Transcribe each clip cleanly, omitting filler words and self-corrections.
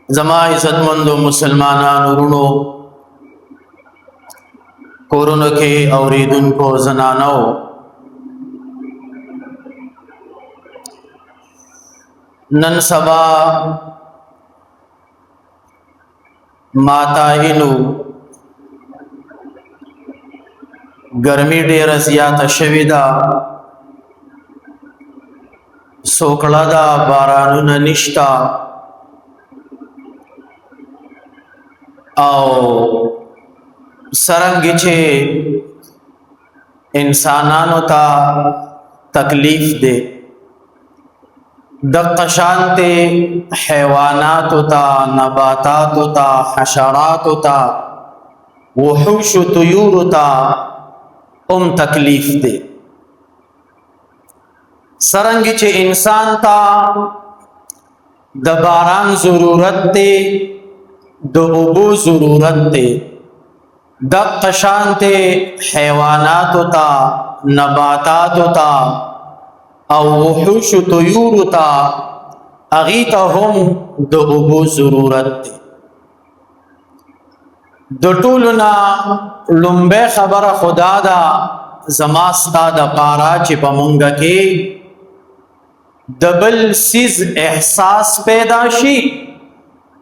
زما عزتمندو مسلمانانو ورونو کورونو کې اوریدونکو زنانو نن سبا ماتاینو ګرمي ډیره زیاته شوې ده سوکړه ده بارانونه نشته او سرنګ چې انسانانو ته تکلیف دی دغه شانته حیواناتو ته نباتاتو ته حشراتو ته وحوش طيور ته تکلیف دی سرنګ چې انسان ته د باران ضرورت دی د اوبو ضرورت دی دغه شانته حیواناتو ته نباتاتو ته او وحوش طيور ته هغې ته هم د اوبو ضرورت دی د ټولو نه لومبۍ خبره خدا ده زما ستا دپاره چې په مونږ کې د بل څیز احساس پیدا شي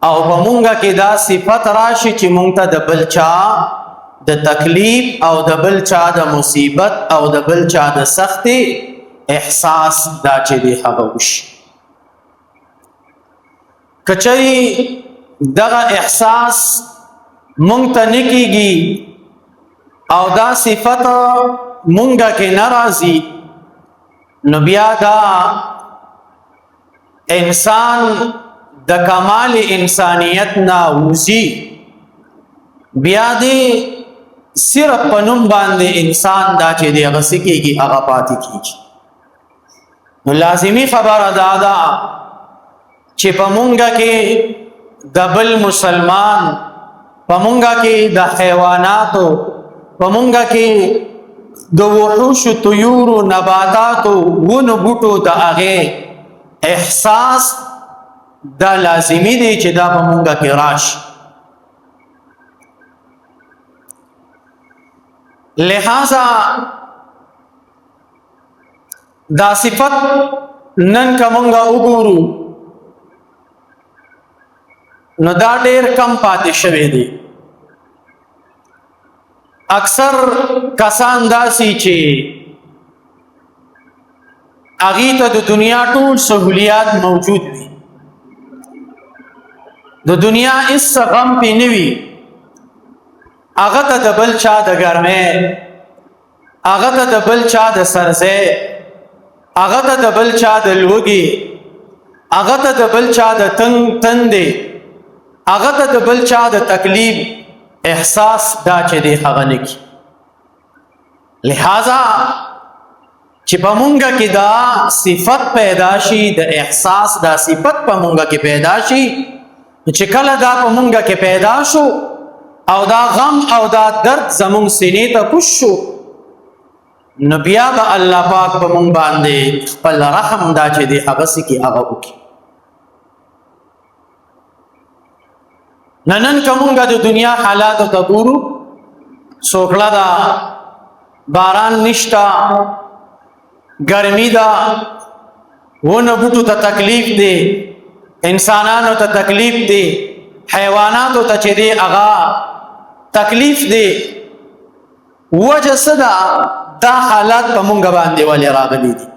او په مونږ کې دا صفت راشي چې مونږ ته د بل چا د تکلیف او د بل چا د مصیبت او د بل چا د سختي احساس دا چې دی هغه وشي کچري دغه احساس مونږ ته نه کیږي او دا صفت مونږ کې ناراضي نو بیا دا انسان د کمال انسانیت نه وځي بیا دې صرف په نوم باندې انسان دا چې دی هغه څه کېږي هغه پاتې کېږي نو لازمي خبره دا ده چې په مونږ کې د بل مسلمان په مونږ کې د حیواناتو په مونږ کې د وحوش طيور نباتاتو ونو بوټو د هغې احساس دا لازمي دی چې دا په مونږ کې راشي لہذا دا صفت نن که مونږ وګورو نو دا ډېر کم پاتې شوی دی اکثر کسان داسي چې هغې ته د دنیا ټول سهولیات موجود دي د دنیا هېڅ غم پې نه وي هغه ته د بل چا د ګرمۍ هغه ته د بل چا د سرځۍ هغه ته د بل چا د لوږې هغه ته د بل چا د تندې هغه ته د بل چا د تکلیف احساس دا چې دی هغه نه کي لہذا چې په مونږ کې دا صفت پیدا شي د احساس دا صفت په مونږ کې پیدا شي چې کله دا په مونږ کې پیدا شو او دا غم او دا درد زمونږ سینې ته کوش شو نو بیا به الله پاک په مونږ باندې خپل رحم دا چې دی هغه څه کې هغه وکړي نن که مونږ د دنیا حالاتو ته ګورو سوکړه ده باران نشته ګرمي ده ونه بوټو ته تکلیف دی انسانانو ته تکلیف دی حیواناتو ته چې دی هغه تکلیف دی وجه څه ده دا حالات په مونږ باندې ولې راغلي دي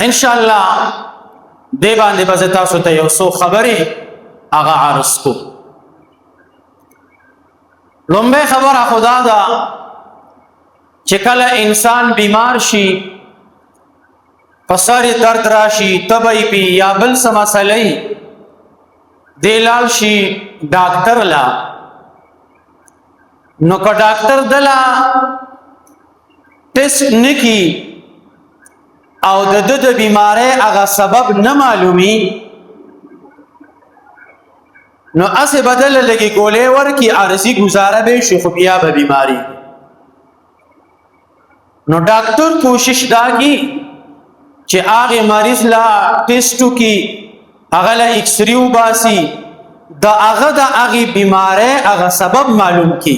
انشاءالله دې باندې به زه تاسو ته یو څو خبرې هغه عرض کو لومبۍ خبره خدا ده چې کله انسان بیمار شي په سر یې درد راشي تبی پي یا بل څه مسئلې دی لاړ شي ډاکټر لا نو که ډاکټر دله ټیسټ نه کي او د ده د بیمارۍ هغه سبب نه معلومي نو اسې بدله لګي ګولۍ ورکي عرضي ګزاره به شي خو بیا به بیماري نو ډاکټر کوشش دا کی چې هغه مریض لا ټیسټ کی هغه له اکسری وباسي د هغه د هغې بیمارۍ هغه سبب معلوم کړي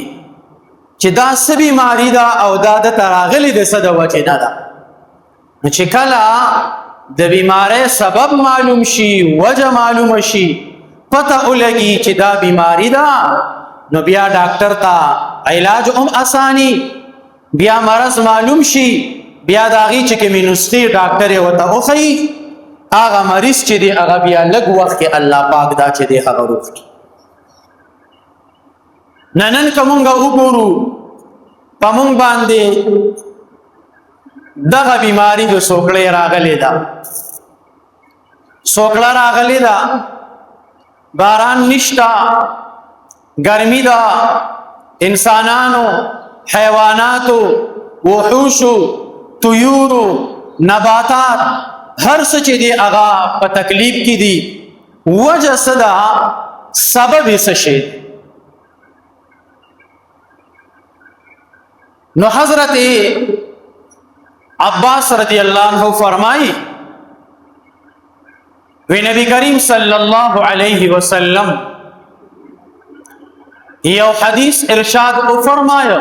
چې دا څه بیماري ده او دا دته راغلې د څه د وجې نه ده. نو چې کله د بیمارۍ سبب معلوم شي، وجه معلومه شي، پته ولګي چې دا بیماری ده، نو بیا ډاکټر ته علاج هم اساني، بیا مرض معلوم شي، بیا د هغې چې کومې نسخې ډاکټر یې ورته وښیي، هغه مریض چې دی هغه بیا لږ وخت کې الله پاک دا چې دی هغه روغ کړي. نن که مونږ وګورو په مونږ باندې دغه بیماری د سوکړې راغلې ده، سوکړه راغلې ده، باران نشته، ګرمي ده، انسانانو، حیواناتو، وحوشو، طیورو، نباتات هر څه چې دی هغه په تکلیف کې دي. وجه څه ده؟ سبب یې څه شی؟ نو حضرت عباس رضی اللہ عنہ فرمائی وی نبی کریم صلی اللہ علیہ وسلم یو حدیث ارشاد کو فرمایا.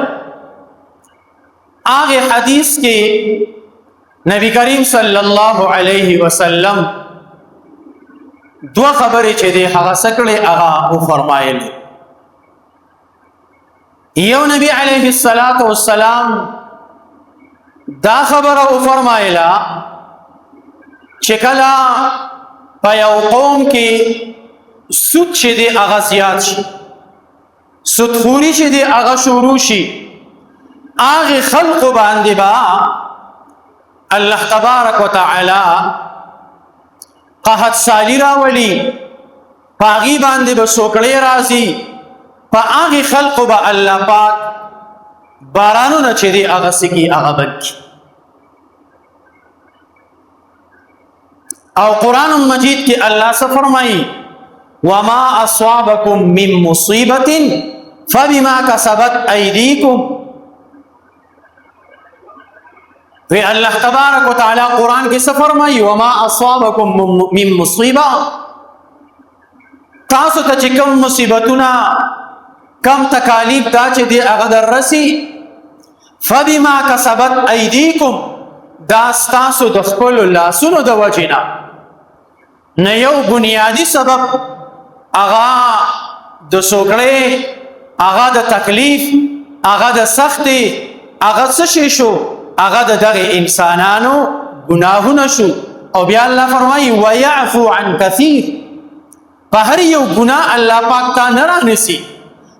آگے حدیث کے نبی کریم صلی اللہ علیہ وسلم دو خبریں چھ دے هغه سکڑے اغا او فرمائلی. یو نبی علیہ السلام دا خبر او فرمائلا چې کله په یو قوم کې سود چې دی هغه زیات شي، سودخوري چې دی هغه شروع شي، هغه خلق باندې با الله تبارک وتعالى قحط سالی راولي، پاغي باندې به سوکړې راځي، په هغه خلق به الله پاک بارانونه چې دی هغه سکی هغه بکی. او قرآن مجید کې الله څه فرمایي؟ وما اصابکم من مصیبت فبما کسبت ایدیکم. وی الله تبارک وتعالی قرآن کې څه فرمایي؟ وما اصابکم من مصیبه، تاسو ته چې کوم مصیبتونه، کم تکالیف دا چې دی هغه در رسی، فبما کسبت ایدیکم، دا ستاسو د خپلو لاسونو د وجې نه. نه یو بنیادی سبب هغه د سوکړې، هغه د تکلیف، هغه د سختي، هغه څه شی شو؟ هغه د دغه انسانانو ګناهونه شو. او بیا الله فرمایي ويعفو عن كثير، په هر یو ګناه الله پاک ته نه رانیسي،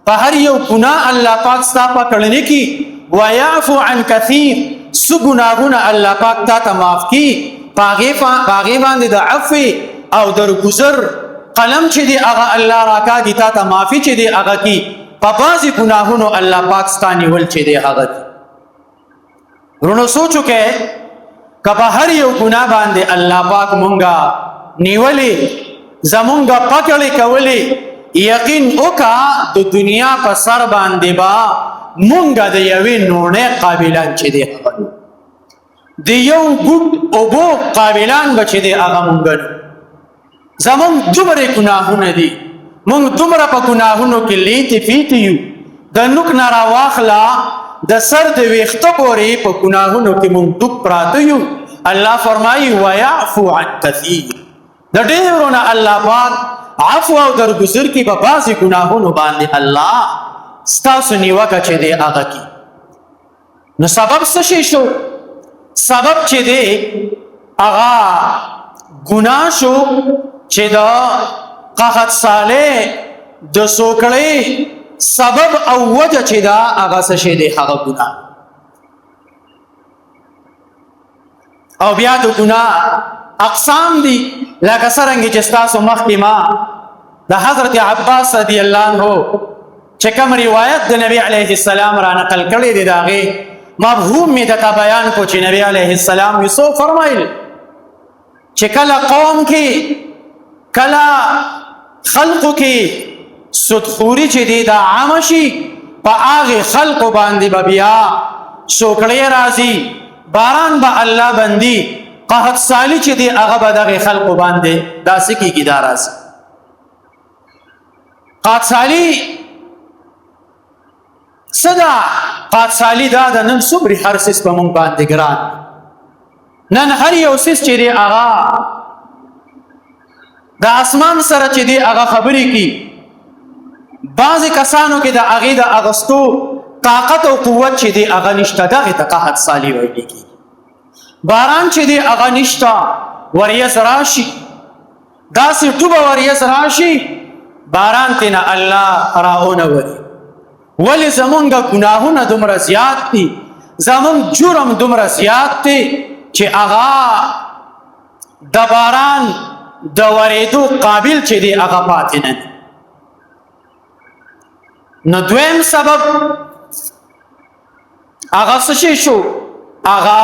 په هر یو ګناه الله پاک ستا په کړنې کې ويعفو عن كثير، څه ګناهونه الله پاک ته معاف کی، پاغې باندې د عفو او درگذر قلم چې دی هغه الله راکاږي، تا ته معافي چې دی هغه کی، په بعضې ګناهونو الله پاک ستا نیول چې دی هغه کی. ورونو سوچو کې که په هر یو ګناه باندې الله پاک مونږه نیولې، زمونږه پکړې کولې، یقین وکړه د دنیا په سر باندې با مونږه د یوې نوڼې قابلان چې دی هغه نو، د یو ګوټ اوبو قابلان به چې دی هغه مونږه نو. زمونږ دومره ګناهونه دي، مونږ دومره په ګناهونو کې لیتې فیتې یو، د نوک نه راواخله د سر د ویښته پورې په ګناهونو کې مونږ ډوب پراته یو. الله فرمایي ويعفو عن كثير، د ډېرو نه الله پاک عفو او درگذر کی په بعضې ګناهونو باندې الله ستاسو نیوکه چې دی هغه کی. نو سبب څه شی شو؟ سبب چې دی هغه ګناه شو چې د قحط سالې د سوکړې سبب او وجه چې دا هغه څه شی دی هغه ګناه. او بیا د ګناه اقسام دي، لکه څرنګه چې ستاسو مخکې ما د حضرت عباس رضی الله عنه چې کوم روایت د نبی علیه السلام را نقل کړی دی، د هغې مفهوم مې درته بیان کو چې نبی علیه السلام یې فرمایل چې کله قوم کې، کله خلقو کې سودخوري چې دی دا عامه شي، په هغې خلقو باندې به بیا سوکړې راځي، باران به الله بندي، قحط سالی چې دی هغه به دغه خلقو باندې داسې کېږي دا راځي قحط سالی صدا قحط سالی دا د نن څومره هر څیز په مونږ باندې ګران نن هر یو څیز چې دی هغه د اسمان سره چې دی هغه خبرې کوي بعضې کسانو کې د هغې د اغستو طاقت او قوت چې دی هغه نشته دغې ته قحط سالی ویل کېږي باران چې دی هغه نشته وریځ راشي داسې ټوبه وریځ راشي باران تېنه الله راونولي ولې زمونږ ګناهونه دومره زیات دي زمونږ جرم دومره زیات دی چې هغه د باران د ورېدو قابل چې دی هغه پاتې نه دی نو دویم سبب هغه څه شی شو هغه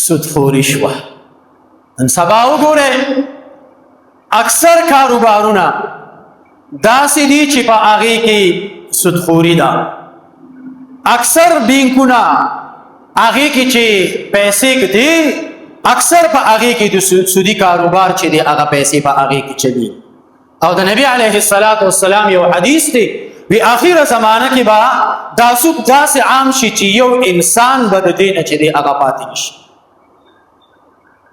سودخوري شوه نن سبا وګورئ اکثر کاروبارونه داسې دي چې په هغې کې سودخوري ده اکثر بینکونه هغې کې چې پیسې ږدي اکثر په هغې کې د سودي کاروبار چې دی هغه پیسې په هغې کې چلی او د نبی علیه السلام یو حدیث دی وی آخره زمانه کې به دا سود داسې عام شي چې یو انسان به د دې نه چې دی هغه پاتې نشي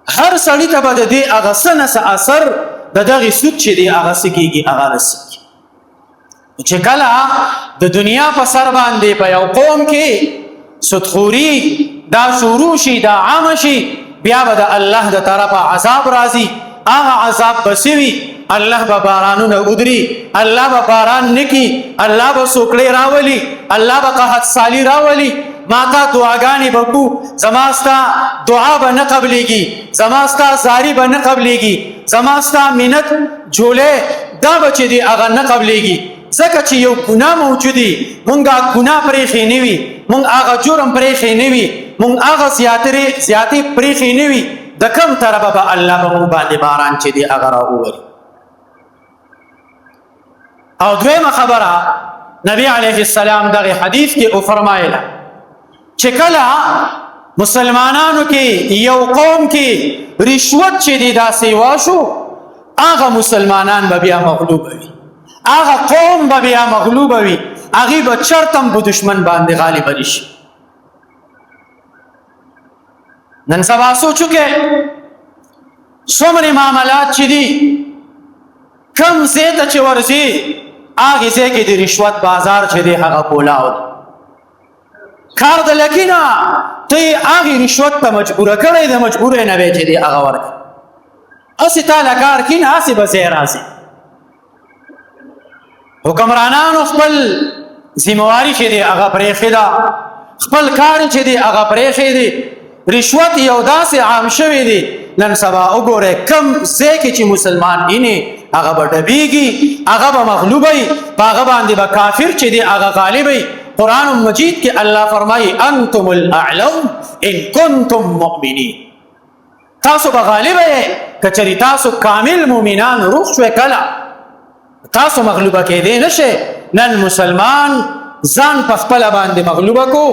هر سړي ته به د دې هغه څه نه څه اثر د دغې سود چې دی هغه څه کېږي هغه رسېږي چې کله د دنیا په سر باندې په یو قوم کې سودخوري دا شروع شي دا عامه شي بیا به د الله د طرفه عذاب راځي هغه عذاب به څه وي الله به بارانونه ودري الله به باران نکي الله به سوکړې راولي الله به قحط سالی راولي ما تا دعاګانې به کو زما ستا دعا به نه قبلېږي زما ستا زاري به نه قبلېږي زما ستا منت جولې دا به چې دی هغه نه قبلېږي ځکه چې یو ګناه موجودي مونږ هغه ګناه پرېښې نه وي مونږ هغه جرم پرېښې نه وي مونږ هغه زیاتې پرېښې نه وي د کم طرفه به الله به مونږ باندې باران چې دی هغه راووري او دویمه خبره نبی علیه السلام دغه حدیث کې وفرمایله چې کله مسلمانانو کې یو قوم کې رشوت چې دی داسې واشو هغه مسلمانان به بیا مغلوب وي هغه قوم به بیا مغلوب وي هغې به چرتم په دشمن باندې غالب نشي نن سبا سوچو کې څومره معاملات چې دي کم ځای ته چې ورځي هغې ځای کې د رشوت بازار چې دی هغه کولاو دی کار د لکي نه ته یې هغې رشوت ته مجبوره کړی د مجبوره نه وی چې دی هغه ورکړي هسې تا له کار کي نه هسې به ځای راځي حکمرانانو خپل ذمواري چې دی هغه پرېښې ده خپل کار چې دی هغه پرېښې دی رشوت یو داسې عام شوی دی نن سبا وګورئ کم ځای کې چې مسلمان اینې هغه به ډبیږي هغه به مغلوب وي په هغه باندې به کافر چې دی هغه غالب وي قرآن مجید کې الله فرمایي انتم الاعلون ان کنتم مؤمنین تاسو به غالب یې که چېرې تاسو کامل مؤمنان روغ شوئ کله تاسو مغلوبه کېدی نشئ نن مسلمان ځان په خپله باندې مغلوبه کو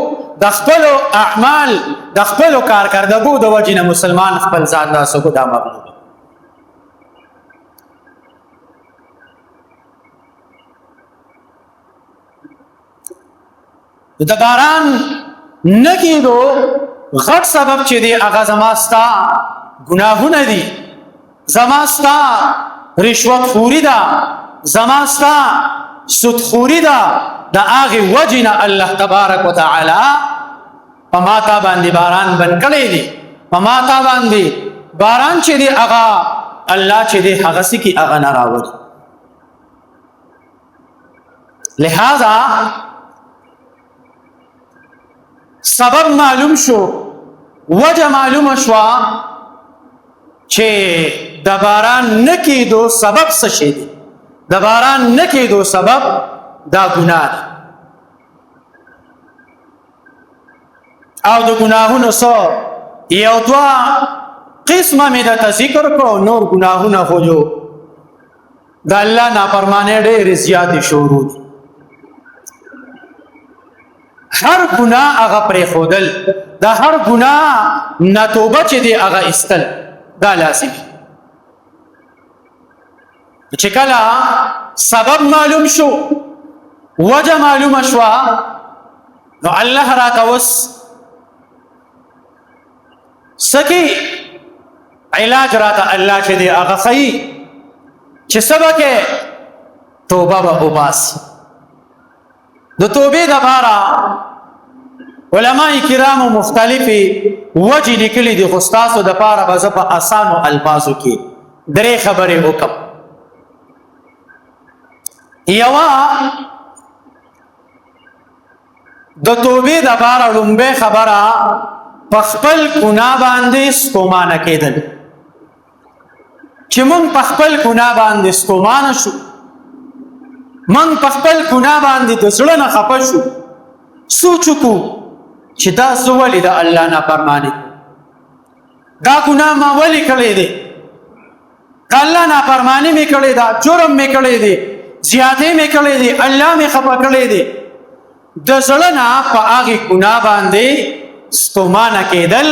د خپلو اعمال د خپلو کارکردګو د وجې نه مسلمان خپل ځان داسې کو دا مغلوبه د باران نه کېدو غټ سبب چې دی هغه زما ستا ګناهونه دي زما ستا رشوت خوري ده زما ستا سودخوري ده د هغې وجې نه الله تبارک وتعالی په ما تا باندې باران بند کړی دی په ما تا باندې باران چې دی هغه الله چې دی هغه څه کي هغه نه راوړي لہذا سبب معلوم شو وجه معلومه شوه چې د باران نه کېدو سبب څه شی دی د باران نه کېدو سبب دا ګناه ده او د ګناهونو څه یو دوه قسمه مې درته ذکر کړو نور ګناهونه خو جو د الله نافرمانۍ ډېرې زیاتې شروع دي هر ګناه هغه پرېښودل، د هر ګناه نه توبه چې دی هغه ایستل، دا لازم. چې کله سبب معلوم شو، وجه معلومه شوه، نو الله راته اوس سکی علاج راته الله چې دی هغه ښیي چې څه به کې توبه به وباسي. د توبې دپاره علماء کرامو مختلفې وجې لیکلي دي، خو ستاسو دپاره به زه په اسانو الفاظو کې درې خبرې وکړم. یوه د توبې دپاره لومبۍ خبره په خپل ګناه باندې ستومانه کېدل. چې موږ په خپل ګناه باندې ستومانه شو، موږ په خپل ګناه باندې د زړه نه خفه شو، سوچ وکړو چې دا زه ولې د الله نافرماني، دا ګناه ما ولې کړی دی، د الله نافرماني مې کړې ده، جرم مې کړی دی، زیاتې مې کړی دی، الله مې خفه کړی دی. د زړه نه په هغې ګناه باندې ستومانه کېدل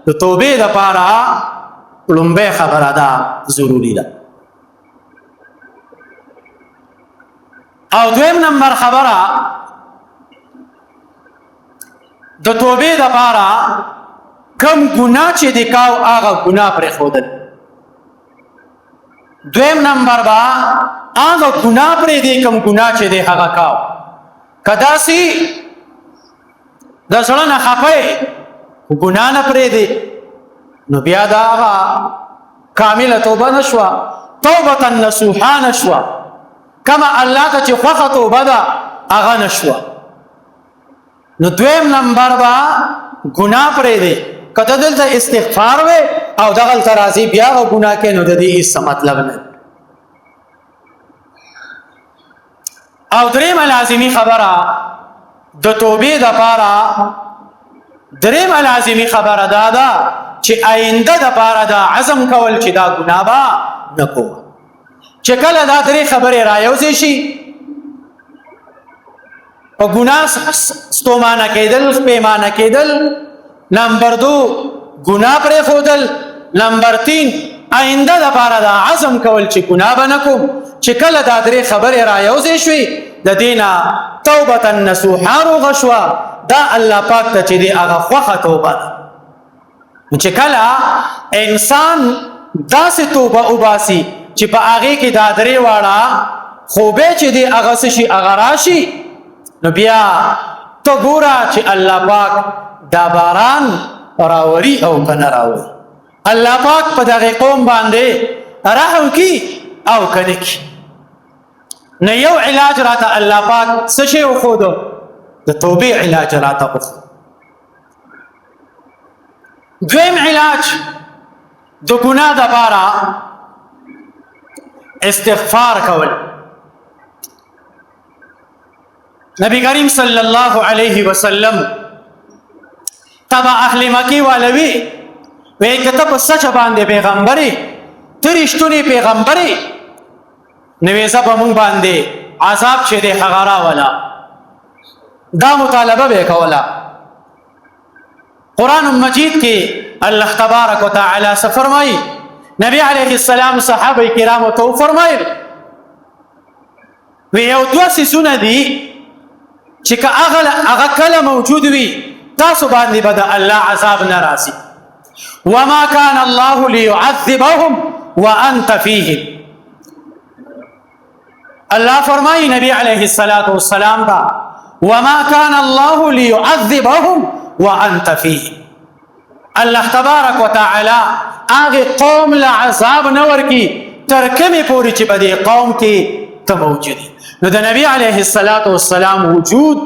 د توبې دپاره لومبۍ خبره ده، ضروري ده. او دویم نمبر خبره د توبې دپاره کم ګناه چې دی کاو هغه ګناه پرېښودل. دویم نمبر به هغه ګناه پرېږدي کم ګناه چې دی هغه کاو. که داسې د زړه نه خفه یې خو ګناه نه پرېږدي، نو بیا د هغه کامله توبه نه شوه، توبة نصوحا نه شوه، کمه الله ته چې خوښه توبه ده هغه نه شوه. نو دویم نمبر به ګناه پرېږدي. که ته دلته استغفار وې او دغلته راځي بیا هغه ګناه کوې، نو د دې هېڅ مطلب نه. او درېیمه لازمي خبره د توبې دپاره، درېیمه لازمي خبره دا ده چې آینده دپاره دا عزم کول چې دا ګناه به نه کوم. چې کله دا درې خبرې رایوځې شي، په ګناه ستومانه کېدل، پیمانه کېدل، نمبر دو ګناه پرېښودل، نمبر تین آینده دپاره دا عزم کول چې ګناه به نه کوم. چې کله دا درې خبرې رایوځې شوې، د دې نه توبة نصوحا روغه شوه، دا الله پاک ته چې دی هغه خوښه توبه ده. چې کله انسان داسې توبه وباسي چې په هغې کې دا درې واړه خوبې چې دی هغه څه شي هغه راشي، نو بیا ته ګوره چې الله پاک دا باران راوري او که نه راوري. الله پاک په دغې قوم باندې رحم کي او که نه کي. نو یو علاج راته الله پاک څه شی وښودو؟ د توبې علاج راته وښود. دویم علاج د ګناه دپاره استغفار کول. نبی کریم صلی الله علیه وسلم تبا اهل مکی والوی وی که ته په سچ باندې پیغمبري، ته رښتونی پیغمبري، نو زه به مونږ باندې عذاب چې دی هغه راوله. دا مطالبه به یې کوله. قرآن مجید کې الله تبارک وتعالی څه فرمایي؟ نبی علیه السلام صحابه کرامو ته وفرمایل وی یو دوه څیزونه دي چې که هغه کله موجود وي تاسو باندې به د الله عذاب نه راځي. وما كان الله ليعذبهم وانت فيهم. الله فرمایي نبی علیه السلام ته وما كان الله ليعذبهم وانت فيهم. الله تبارک وتعالی هغه قوم له عذاب نه ورکي تر کومې پورې چې په دې قوم کې ته موجود یې. نو د نبی علیه السلام وجود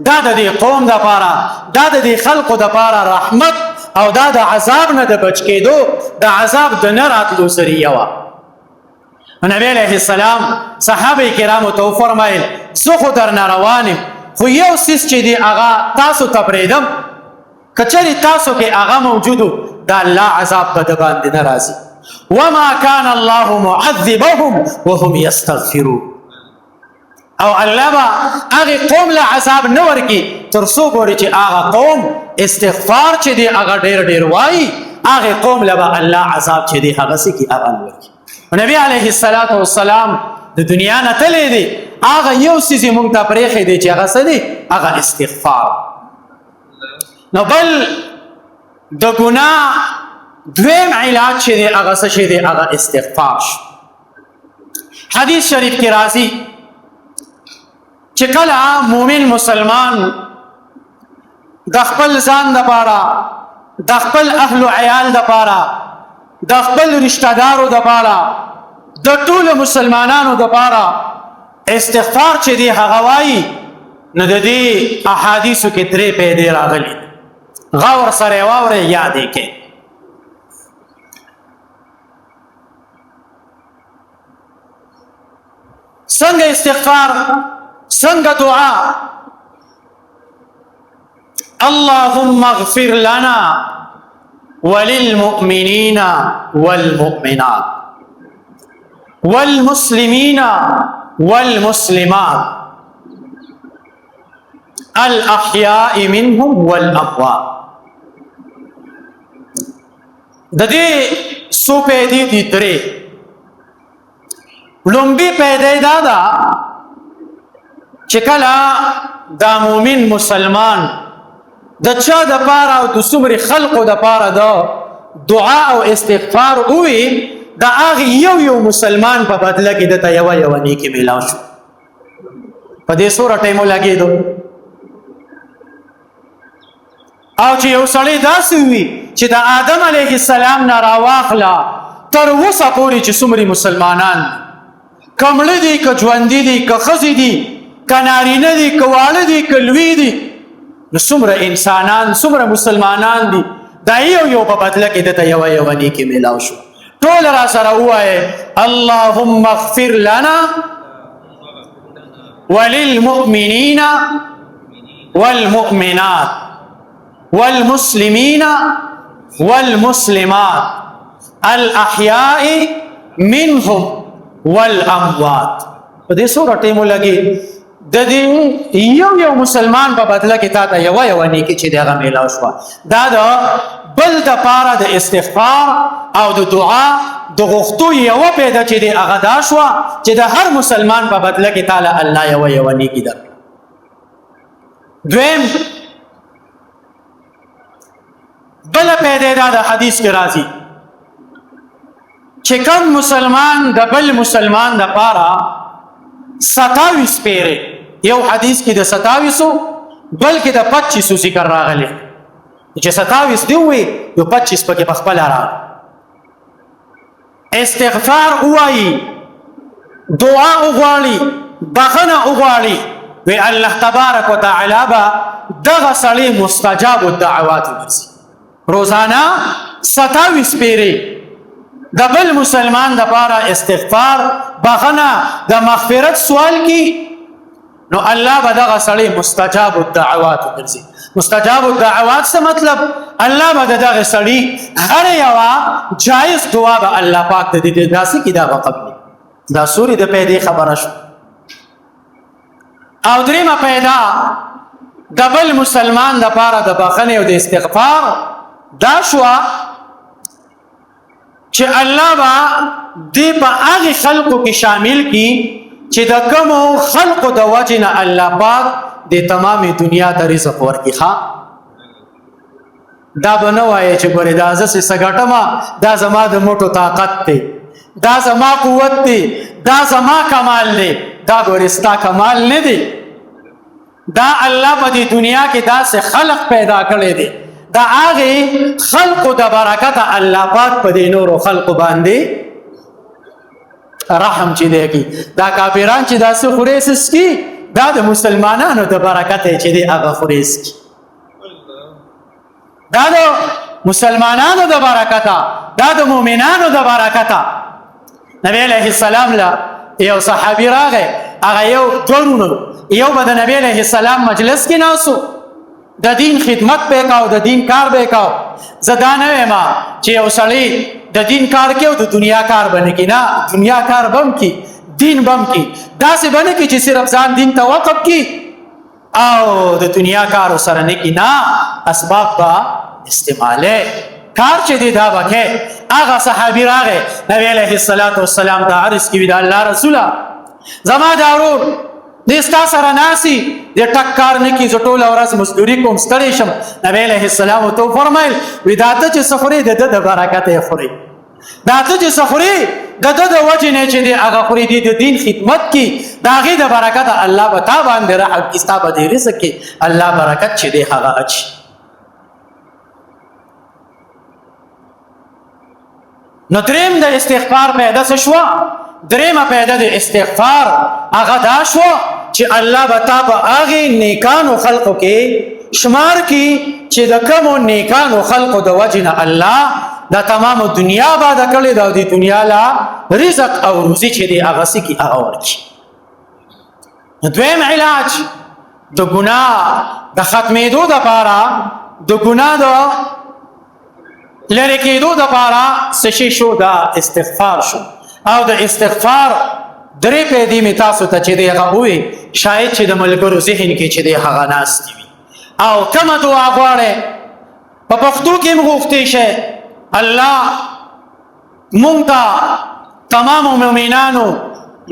دا د دې قوم دپاره، دا د دې خلقو دپاره رحمت او دا د عذاب نه د بچ کېدو، د عذاب د نه راتلو ذریعه وه. نبی علیه السلام صحابه کرامو ته وفرمایل زه خو درنه روان یم، خو یو څیز چې دی هغه تاسو ته پرېږدم، که چېرې تاسو کې هغه موجود و د الله عذاب به د باندې نه راځي. وما كان الله معذبهم وهم يستغفرون. او الله با هغه قوم له عذاب نه ورکی تر څو پورې چې هغه قوم استغفار چې دی هغه ډیر ډیر وایي هغه قوم له به الله عذاب چې دی هغه سکی هغه ورکی. نبی علیه الصلاۃ والسلام د دنیا نه تللی دی هغه یو څیز مونږ ته پرېښی دی چې هغه څه دی هغه استغفار. نو بل د ګناه دویم علاج چې دی هغه څه دی هغه استغفار. حدیث شریف کې راځي چې کله مومن مسلمان د خپل ځان دپاره د خپل اهل و عیال دپاره د خپل رشتہ دارو دپاره د ټولو مسلمانانو دپاره استغفار چې دی هغه وایي نو د دې احادیثو کې درې پیدې راغلي غور سره واورئ یاد یې کړئ. څنګه استغفار څنګه دعا اللهم اغفر لنا وللمؤمنين والمؤمنات والمسلمين والمسلمات الاحياء منهم والاموات. د دې څو پیدې دي درې. لومبي پیدا دا چې کله دا مومن مسلمان د چا د پاره او د څومره خلقو د پاره دا دعا او استغفار وي دا هغه یو مسلمان په بدله کې دته یو نیکی ملاو شو. په دې سوره ټیمو لګېدو او چې یو سړی داسې وي چې د آدم علیه السلام نه راواخله تر اوسه پورې چې څومره مسلمانان کمړه دي که ژوندي دي که ښځې دي که نارینه دي که واړه دي که لوی دي نو څومره انسانان څومره مسلمانان دي دا یو په بدله کې دته یو نیکي میلاو شو. ټول را سره ووایه اللهم اغفر لنا وللمؤمنین والمؤمنات والمسلمین والمسلمات الاحیاء منهم والاموات. په دې سوره ټیمو لګي د دې یو مسلمان په بدله کې تا ته یو نیکی چې دغه میلاو شو. دا د بل د پاره د استغفار او د دعا د غوښتو یو پیدا چې دی هغه دا شو چې د هر مسلمان په بدله کې تعالی الله یو نیکی در. دویم بل پیدا دا د حدیث کې راځي چې کوم مسلمان د بل مسلمان د پاره 27 پیره یو حدیث کې د 27 بلکې د 25 ذکر راغلی چې 27 دی وي یو 25 پکې په خپل راغلی. استغفار وایي دعا وغواړي بخنه وغواړي وی الله تبارک وتعالی به دغه سړی مستجاب الدعوات ورسي. روزانه 27 پیره د بل مسلمان دپاره استغفار بخنه د مغفرت سوال کی نو الله به دغه سړی مستجاب الدعوات ورسي. مستجاب الدعوات څه مطلب الله به دغه سړی هر یوه جایز دعا به الله پاک د دې داسې کې دا قبول. دا سوري د پیدې خبره شو. او دریمه پیدا د بل مسلمان دپاره د بخنې او د استغفار دا شوه چې الله به دې په هغې خلقو کې شامل کی چې د کومو خلقو د وجې نه الله پاک د تمامې دنیا ته رزق ورکړي. ښه دا به نه وایې چې ګورې دا زه څه ګټمه دا زما د موټو طاقت دی دا زما قوت دی دا زما کمال دی. دا ګورې ستا کمال نه دی. دا الله په دې دنیا کې داسې خلق پیدا کړی دی دا هغې خلقو د برکته الله پاک په دې نورو خلقو باندې رحم چې دی کی. دا کافران چې داسې خورې څښي دا د مسلمانانو د برکته چې دی هغه خورې څښي. دا د مسلمانانو د برکته دا د مؤمنانو د برکته. نبی علیه السلام له یو صحابي راغی هغه یو دوړونو یو به د نبی علیه السلام مجلس کې ناستو د دین خدمت به کاو د دین کار به کاو. زه دا نه وایم چې یو سړی د دین کار کوي او د دنیا کار به نه کوي. نه دنیا کار به هم کوي دین بم کی داسې بنه کی چې صرف ځان دین ته وقف کی او د دنیا کارو سره نه کی نه اسباب با استعماله کار چې دی دا وکه هغه صحابي راغی نبی علیه الصلاۃ والسلام ته عرض کی دا الله رسوله زما دارور دستا سره ناسي د ټک کار نه کی زټول اورس مزدوری کوم ستړي شم نبی علیه السلام ته فرمایل وداته چې سفرې د برکت یې خوري داته چې سفرې د وجه نه چې دی هغه خوري دی د دین خدمت کی داغه د برکت الله بتا باندې رحم کیستا به رزق کی الله برکت چې دی هغه اچي نو دریم د استغفار پیدا شو درېمه پیدا د استغفار هغه دا شو چې الله بتا په هغه نیکانو خلقو کې شمار کی چې د کوم نیکانو خلقو د وجنه الله دا تمام دنیا بعد کړي دا د دنیا لا رزق او روزي چې دی هغه سکی هغه ورکی دویم علاج د ګناه د ختمېدو لپاره د ګناه د لری کېدو لپاره څه شو دا استغفار شو او د استغفار درې پیدې می تاسو ته چې دی هغه وي شاید چې د ملګرو ذهن کې چې دی هغه ناست وي او کومه دعا غواړي په پښتو کې مغوښتې شي الله مونږ ته تمام مؤمنانو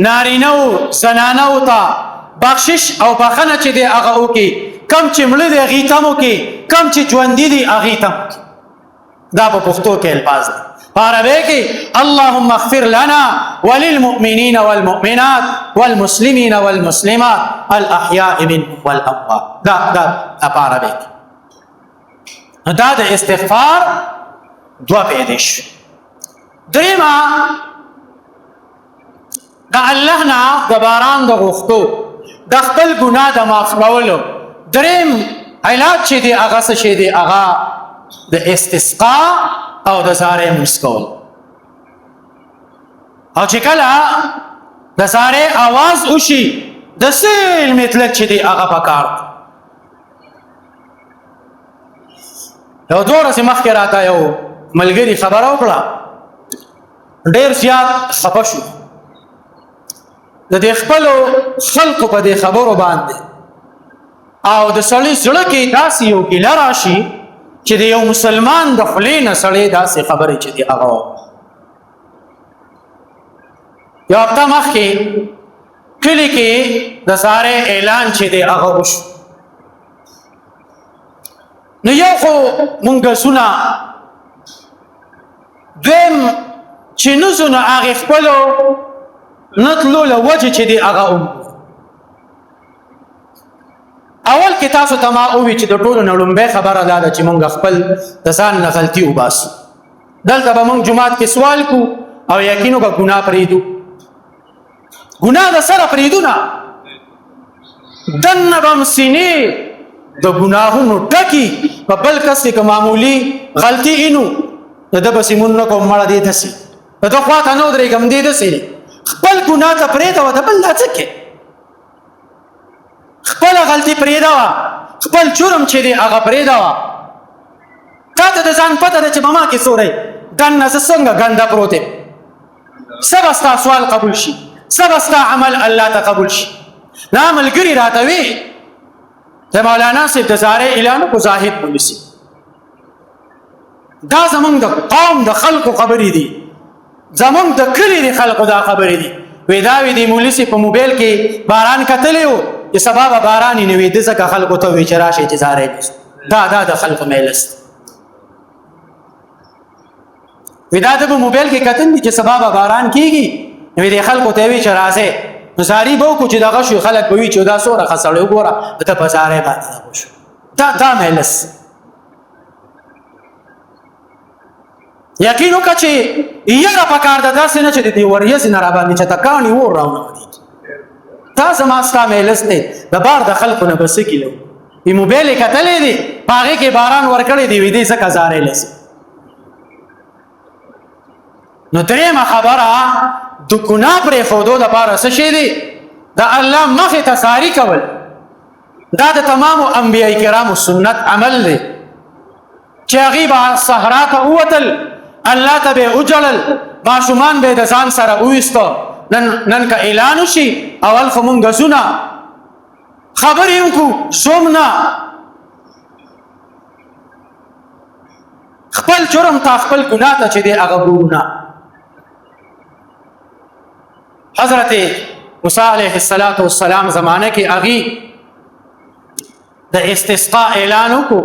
نارینو زنانو ته بخشش او بخنه چې دی هغه وکي کم چې مړ دی هغې ته وکي کم چې ژوندي دي هغې ته دا په پښتو کې الفاظ دي په عربي کې اللهم اغفر لنا وللمؤمنين والمؤمنات والمسلمين والمسلمات الاحياء منهم والاموات دا په عربي کې دا د استغفار دوا پیدش دریما دا الله نه د باران د غوښتو د خپل ګناه د معاف کولو دریم علاج چې دی هغه څه شي دی هغه د استسقا او د زارې مسکول او چې کله د زارې आवाज وشي د سیل مطلق چې دی هغه پکار یو دوه ورځې مخکې راته یو ملګری خبره وکړه ډېر زیات خفه شو د دې خپلو خلقو په دې خبرو باندې او د سړي زړه کې داسې یو ګیله راشي چې د یو مسلمان د خولې نه سړی داسې خبرې چې دی هغه یو هفته مخکې کلي کې د سارې اعلان چې دی هغه وشو نو یو خو مونږ سونه دویم چې نوزو نو هغې خپلو نه تلو له وجې چې دی هغه اول کې تاسو ته ما ووي چې د ټولو نه لومبۍ خبره دا ده چې مونږ خپل د ځان نه غلطي وباسو دلته به مونږ جومات کې سوال کو او یقین وکړو ګناه پرېږدو ګناه د سره پرېږدو نه دننه به م سینې د ګناهونو ډکي په بل کس کې که معمولي غلطي اینو د ده پسې مونږ نه کوم مړه دې داسې د ده خوا ته نه ودرېږم دې داسې خپل ګناه ته پرېږده د بل دا څه کې خپله غلطي پرېږده خپل جرم چې دی هغه پرېږده تا ته د ځان پته ده چې په ما کې څوری دننه زه څنګه ګنده پروت یم څه به ستا سوال قبول شي څه به ستا عمل الله ته قبول شي دا ملګري راته وي د مولانا صاحب د زارې اعلان وکړو زاهد مولوي صاحب دا زمونږ د قوم د خلقو خبرې دي زمونږ د کلي د خلقو دا خبرې دي وی دا وی دی مولوي صاحب په موبایل کې باران کتلی و چې سبا به باران یې نه وي ده ځکه خلقو ته وی چې راشئ چې زارې دا د خلقو میلس وی دا د په موبایل کې کتل دي چې سبا به باران کېږي نو د خلقو ته وی چې راځئ نو زاري به وکړو چې دغه شو خلک به وي چې دا څومره ښه سړی وګوره ته په زارې باندې دغه شو دا میلس یقین وکړه چې یاره پکار ده داسې نه چې د دې وریځې نه راباندې چېرته کاڼي اور راونه تا زما ستا میلس دی د بار د خلکو نه به څه کیلو د موبایل یې کتلی دی په هغې کې باران ورکړی دی وي دی ځکه زارې لسي نو درېیمه خبره د ګناه پرېښودو دپاره څه شی دی د الله مخې ته ساري کول دا د تمامو انبیاء کرامو سنت عمل دی چې هغوی به صحرا ته ووتل الله ته به یې وجړل ماشومان به یې د ځان سره وویسته نن که اعلان وشي اول خو مونږ غسونه خبرې وکړو زوم نه خپل جرم ته خپل ګناه ته چې دی هغه ګورو نه. حضرت موسی علیه السلام زمانه کې هغې د استسقا اعلان وکړو.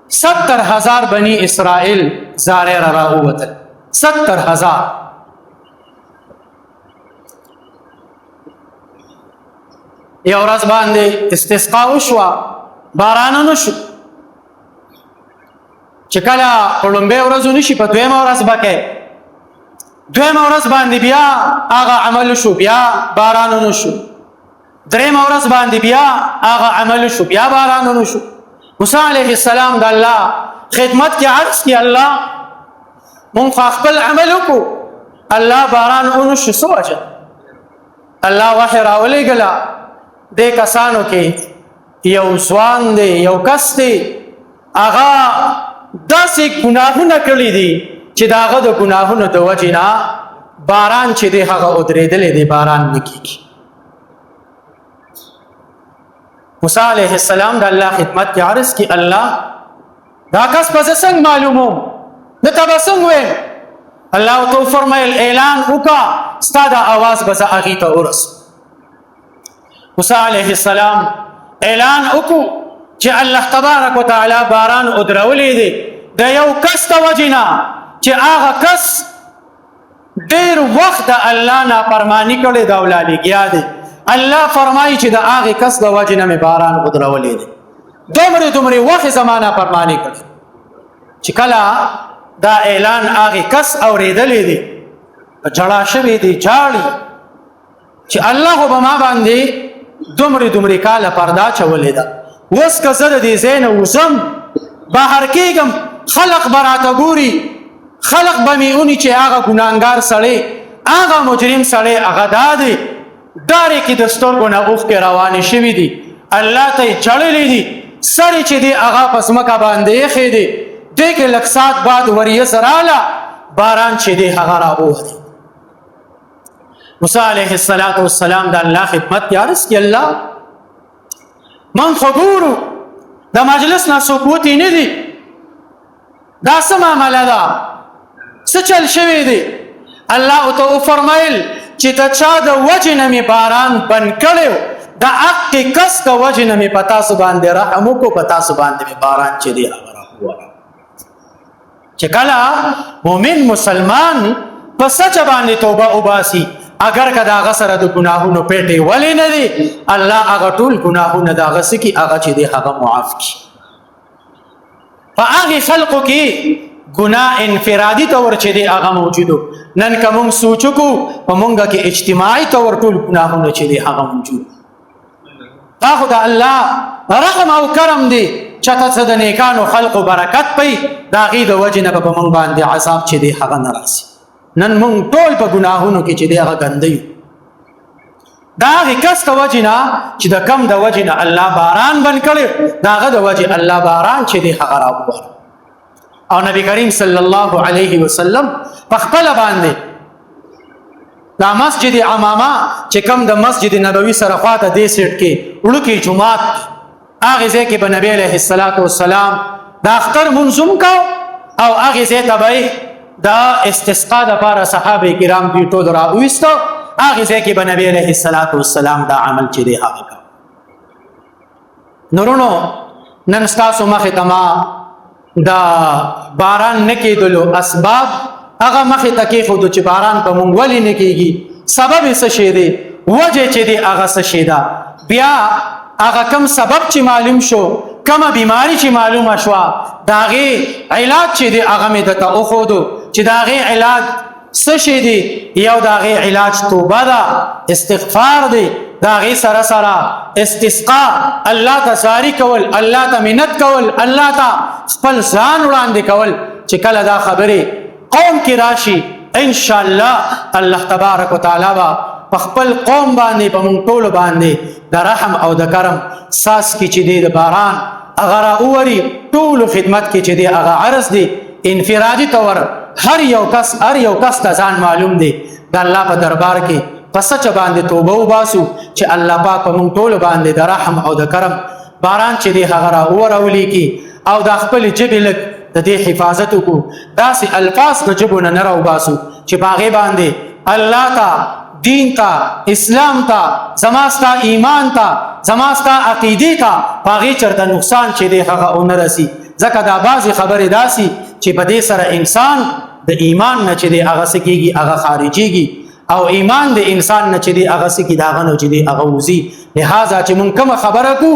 70,000 بني اسرائیل زارې را راووتل. 70,000. یو ورځ باندې استسقا وشوه، باران نه شو. چې کله په لومبۍ ورځ ونشي په دویمه ورځ به کوي. دویمه ورځ باندې بیا هغه عمل شو، بیا باران نه شو. درېیمه ورځ باندې بیا هغه عمل شو، بیا باران نه شو. موسی علیه السلام د الله خدمت کې عرض کړي الله مونږ خو خپل عمل وکړو، الله باران ونه شو. څه وجه؟ الله وحی راولېږله دې کسانو کې یو ځوان دی، یو کس دی، هغه داسې ګناهونه کړي دي چې د هغه د ګناهونو د وجې نه باران چې دی هغه ودرېدلی دی، باران نه کېږي. موسی علیه السلام د الله خدمت کې عرض کړي الله دا کس به زه څنګه معلوموم؟ ده ته به څنګه ویم؟ الله ورته وفرمیل اعلان وکړه ستا د اواز به زه هغې ته ورسم. موسی علیه السلام اعلان وکړو چې الله تبارک وتعالی باران ودرولی دی د یو کس د وجې نه چې هغه کس ډېر وخت د الله نافرماني کړې ده او لالیګیا دی. الله فرمایي چې د هغې کس د وجې نه مې باران ودرولی دی. دومرې وخت زما نافرماني کړې چې کله دا اعلان هغې کس اورېدلی دی جړا شوی دی، جاړي چې الله خو به ما باندې دومرې کاله پرده اچولې ده. اوس که زه د دې ځای نه وځم بهر کېږم خلق به راته ګوري، خلق به مې اوني چې هغه ګناهګار سړی، هغه مجرم سړی هغه دا دی، دارې کې د سترګو نه اوښکې روانې شوي دي، الله ته یې چړلې دي، سر یې چې دی هغه په ځمکه باندې ایښی دی. دې کې لږ ساعت بعد وریځ راغله، باران چې دی هغه راووتی. موسی علیه السلام د الله خدمت کې عرض کړي الله من خو ګورو د مجلس نه څوک وتي نه دي، دا څه معامله ده؟ څه چل شوی دی؟ الله ورته وفرمیل چې د چا د وجې نه مې باران بند کړی و، د هغې کس د وجې نه مې په تاسو باندې رحم وکړو، په تاسو باندې مې باران چې دی هغه راووتی. چې کله مؤمن مسلمان په سچه باندې توبه وباسي، اگر که د هغه سره د ګناهونو پیټې ولې نه دي، الله هغه ټول ګناهونه د هغه څه کي هغه چې دی هغه معاف کړي. په هغې خلقو کې ګناه انفرادي طور چې دی هغه موجود و. نن که موږ سوچ وکړو په موږ کې اجتماعي طور ټول ګناهونه چې دی هغه موجود. دا خو د الله رحم او کرم دی چې ته د نیکانو خلقو برکت پی، د هغې د وجې نه به په موږ باندې عذاب چې دی هغه نه راسي. نن موږ ټول په ګناهونو کې چې دی هغه ګنده یو. د هغې کس د وجې نه چې د کم د وجې نه الله باران بند کړی، د هغه د وجې الله باران چې دی هغه راووت. او نبی کریم صلی الله علیه وسلم په خپله باندې دا مسجد عمامه چې کم د مسجد نبوي سره خواته دې سیټ کې وړوکی جومات، هغې ځای کې به نبی علیه السلام د اختر منځ هم کو او هغې ځای ته به د استسقا دپاره صحابه کرام دوی ټول راوویسته، هغې ځای کې به نبی علیه السلام دا عمل چې دی هغه کو. نورونو نن ستاسو مخې ته ما د باران نه کېدلو اسباب هغه مخې ته کېښودو چې باران په موږ ولې نه کېږي، سبب یې څه شی دی، وجه چې دی هغه څه شی ده. بیا هغه کم سبب چې معلوم شو، کومه بیماری چې معلومه شوه، د هغې علاج چې دی هغه مې درته وښودو چې د هغې علاج څه شی دی. یو د هغې علاج توبه ده، استغفار دی، د هغې سره سره استسقا، الله ته زاری کول، الله ته منت کول، الله ته خپل ځان وړاندې کول. چې کله دا خبرې قوم کې راشي انشاءالله الله تبارک وتعالی به په خپل قوم باندې په موږ ټولو باندې د رحم او د کرم ساس کې چې دی د باران هغه راووري. ټولو خدمت کې چې دی هغه عرض دی انفرادي طور هر یو کس ته ځان معلوم دی. د الله په دربار کې پس چې باندې توبه وباسو چې الله پاک په موږ ټول باندې د رحم او د کرم باران چې دی هغه راورولي کی او د خپل جبې لږ د دې حفاظت وکړو داسې الفاظ د جبو نه راوباسو چې په هغې باندې الله ته دین تا اسلام تا زماستا ایمان تا زماستا عقیده تا پاغي چرته نقصان چې دی هغه اون رسی ځکه دا بعضی خبرې داسي چې په دې سره انسان د ایمان نه چې دی هغه سکیږي هغه خارجيږي او ایمان د انسان نه چې دی هغه سکی دا غنو چې دی هغه وزي لہذا چې مونږ کوم خبره کو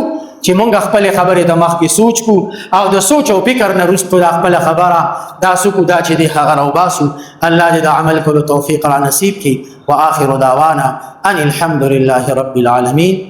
چې مونږ خپل خبرې د مخ کې سوچ کو او د سوچ او فکر نه رسټو د خپل خبره دا سکو دا چې دی هغه راوباسو الله دې د عمل کولو توفیق را نصیب کړي واخر دعوانا ان الحمد لله رب العالمين